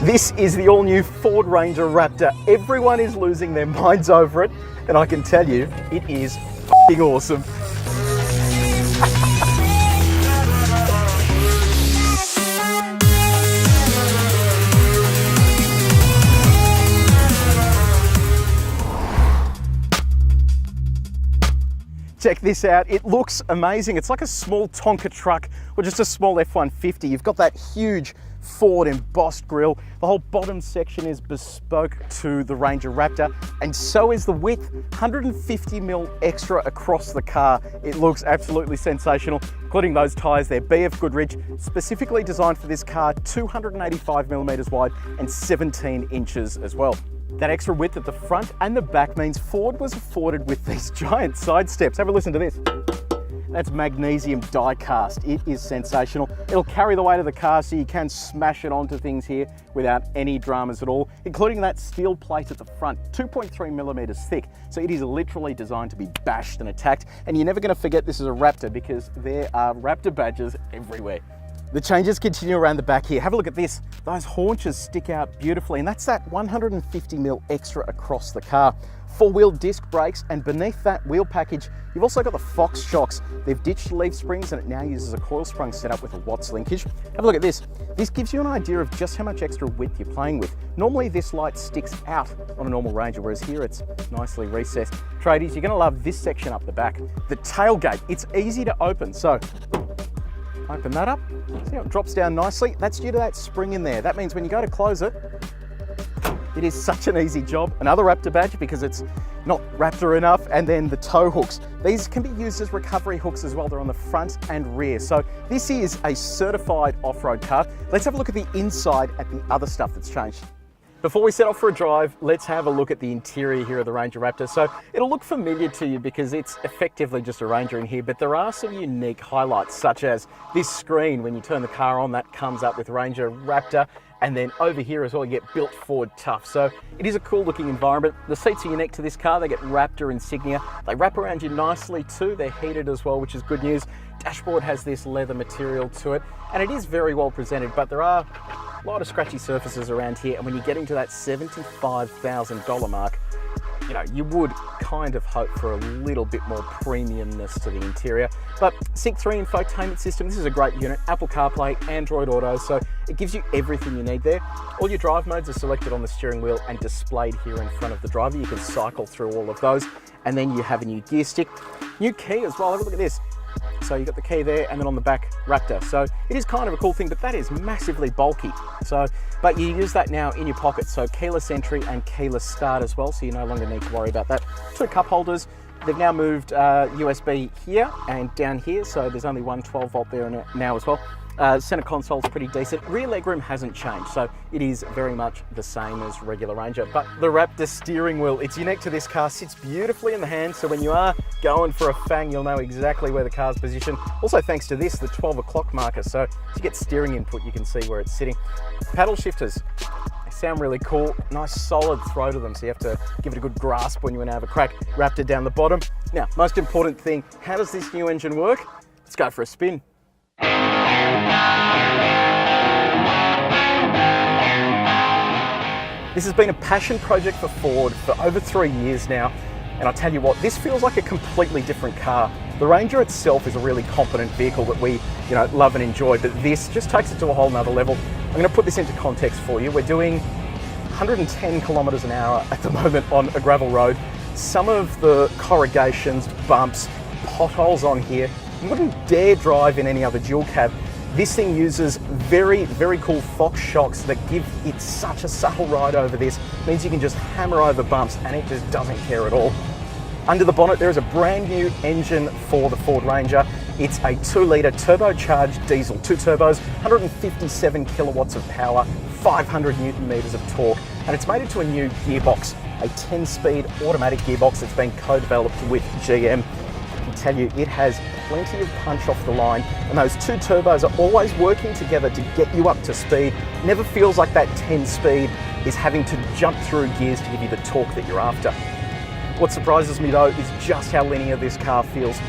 This is the all-new Ford Ranger Raptor. Everyone is losing their minds over it, and I can tell you, it is f***ing awesome. Check this out, it looks amazing. It's like a small Tonka truck or just a small F-150. You've got that huge Ford embossed grille. The whole bottom section is bespoke to the Ranger Raptor, and so is the width, 150mm extra across the car. It looks absolutely sensational, including those tyres there, BF Goodrich, specifically designed for this car, 285mm wide and 17 inches as well. That extra width at the front and the back means Ford was afforded with these giant side steps. Have a listen to this. That's magnesium die cast. It is sensational. It'll carry the weight of the car so you can smash it onto things here without any dramas at all, including that steel plate at the front, 2.3mm thick. So it is literally designed to be bashed and attacked. And you're never gonna forget this is a Raptor because there are Raptor badges everywhere. The changes continue around the back here. Have a look at this. Those haunches stick out beautifully, and that's that 150mm extra across the car. Four-wheel disc brakes, and beneath that wheel package, you've also got the Fox shocks. They've ditched leaf springs and it now uses a coil sprung setup with a Watts linkage. Have a look at this. This gives you an idea of just how much extra width you're playing with. Normally this light sticks out on a normal Ranger, whereas here it's nicely recessed. Tradies, you're gonna love this section up the back. The tailgate, it's easy to open, so open that up, see how it drops down nicely? That's due to that spring in there. That means when you go to close it, it is such an easy job. Another Raptor badge because it's not Raptor enough, and then the tow hooks. These can be used as recovery hooks as well. They're on the front and rear. So this is a certified off-road car. Let's have a look at the inside at the other stuff that's changed. Before we set off for a drive, let's have a look at the interior here of the Ranger Raptor. So it'll look familiar to you because it's effectively just a Ranger in here, but there are some unique highlights, such as this screen. When you turn the car on, that comes up with Ranger Raptor. And then over here as well, you get Built Ford Tough. So it is a cool looking environment. The seats are unique to this car. They get Raptor insignia. They wrap around you nicely too. They're heated as well, which is good news. Dashboard has this leather material to it, and it is very well presented, but there are a lot of scratchy surfaces around here. And when you're getting to that $75,000 mark, you know, you would kind of hope for a little bit more premiumness to the interior. But Sync 3 infotainment system, this is a great unit. Apple CarPlay, Android Auto, so it gives you everything you need there. All your drive modes are selected on the steering wheel and displayed here in front of the driver. You can cycle through all of those. And then you have a new gear stick. New key as well, have a look at this. So you've got the key there, and then on the back, Raptor. So it is kind of a cool thing, but that is massively bulky. So, but you use that now in your pocket. So keyless entry and keyless start as well. So you no longer need to worry about that. Two cup holders. They've now moved USB here and down here. So there's only one 12-volt there now as well. Center console's pretty decent. Rear legroom hasn't changed, so it is very much the same as regular Ranger. But the Raptor steering wheel, it's unique to this car, sits beautifully in the hand, so when you are going for a fang, you'll know exactly where the car's positioned. Also, thanks to this, the 12 o'clock marker, so to get steering input, you can see where it's sitting. Paddle shifters, they sound really cool. Nice solid throw to them, so you have to give it a good grasp when you want to have a crack. Raptor down the bottom. Now, most important thing, how does this new engine work? Let's go for a spin. This has been a passion project for Ford for over 3 years now, and I'll tell you what, this feels like a completely different car. The Ranger itself is a really competent vehicle that we, love and enjoy, but this just takes it to a whole nother level. I'm going to put this into context for you. We're doing 110 kilometers an hour at the moment on a gravel road. Some of the corrugations, bumps, potholes on here, you wouldn't dare drive in any other dual cab. This thing uses very, very cool Fox shocks that give it such a subtle ride over this. It means you can just hammer over bumps and it just doesn't care at all. Under the bonnet, there is a brand new engine for the Ford Ranger. It's a 2-litre turbocharged diesel, 2 turbos, 157 kilowatts of power, 500 Newton meters of torque, and it's made it to a new gearbox, a 10-speed automatic gearbox that's been co-developed with GM. I can tell you, it has plenty of punch off the line, and those 2 turbos are always working together to get you up to speed. Never feels like that 10 speed is having to jump through gears to give you the torque that you're after. What surprises me though is just how linear this car feels.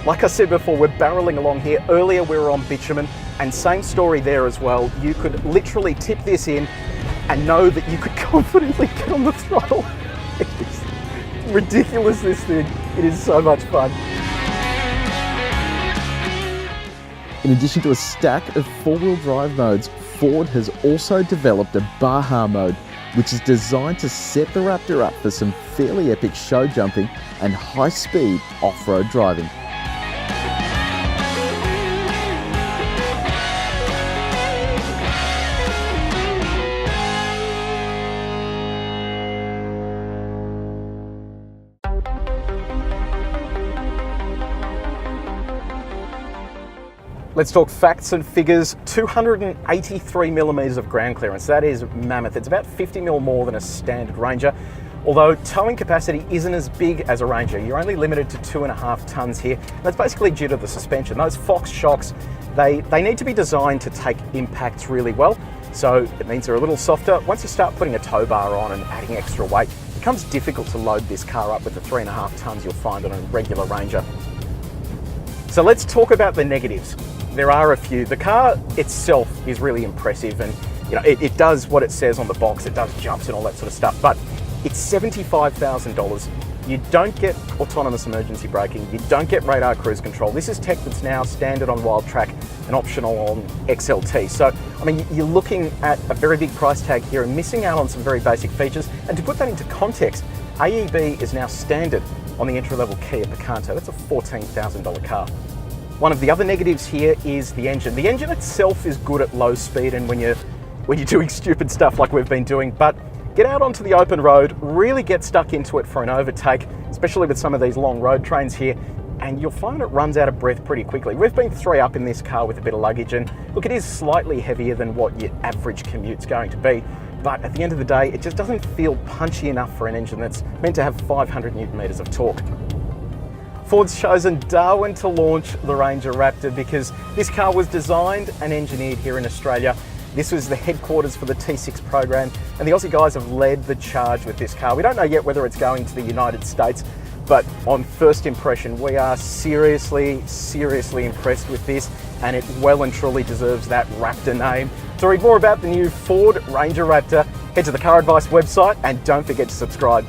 Like I said before, we're barreling along here. Earlier we were on bitumen, and same story there as well. You could literally tip this in and know that you could confidently get on the throttle. It's ridiculous, this thing. It is so much fun. In addition to a stack of four-wheel drive modes, Ford has also developed a Baja mode, which is designed to set the Raptor up for some fairly epic show jumping and high-speed off-road driving. Let's talk facts and figures. 283 millimeters of ground clearance. That is mammoth. It's about 50 mil more than a standard Ranger. Although towing capacity isn't as big as a Ranger, you're only limited to 2.5 tons here. That's basically due to the suspension. Those Fox shocks, they need to be designed to take impacts really well. So it means they're a little softer. Once you start putting a tow bar on and adding extra weight, it becomes difficult to load this car up with the 3.5 tons you'll find on a regular Ranger. So let's talk about the negatives. There are a few. The car itself is really impressive, and it does what it says on the box. It does jumps and all that sort of stuff, but it's $75,000. You don't get autonomous emergency braking. You don't get radar cruise control. This is tech that's now standard on Wild Track and optional on XLT. So, I mean, you're looking at a very big price tag here and missing out on some very basic features. And to put that into context, AEB is now standard on the entry-level Kia Picanto. That's a $14,000 car. One of the other negatives here is the engine. The engine itself is good at low speed and when you're doing stupid stuff like we've been doing, but get out onto the open road, really get stuck into it for an overtake, especially with some of these long road trains here, and you'll find it runs out of breath pretty quickly. We've been 3 up in this car with a bit of luggage, and look, it is slightly heavier than what your average commute's going to be, but at the end of the day, it just doesn't feel punchy enough for an engine that's meant to have 500 Newton meters of torque. Ford's chosen Darwin to launch the Ranger Raptor because this car was designed and engineered here in Australia. This was the headquarters for the T6 program, and the Aussie guys have led the charge with this car. We don't know yet whether it's going to the United States, but on first impression, we are seriously impressed with this, and it well and truly deserves that Raptor name. To read more about the new Ford Ranger Raptor, head to the Car Advice website and don't forget to subscribe.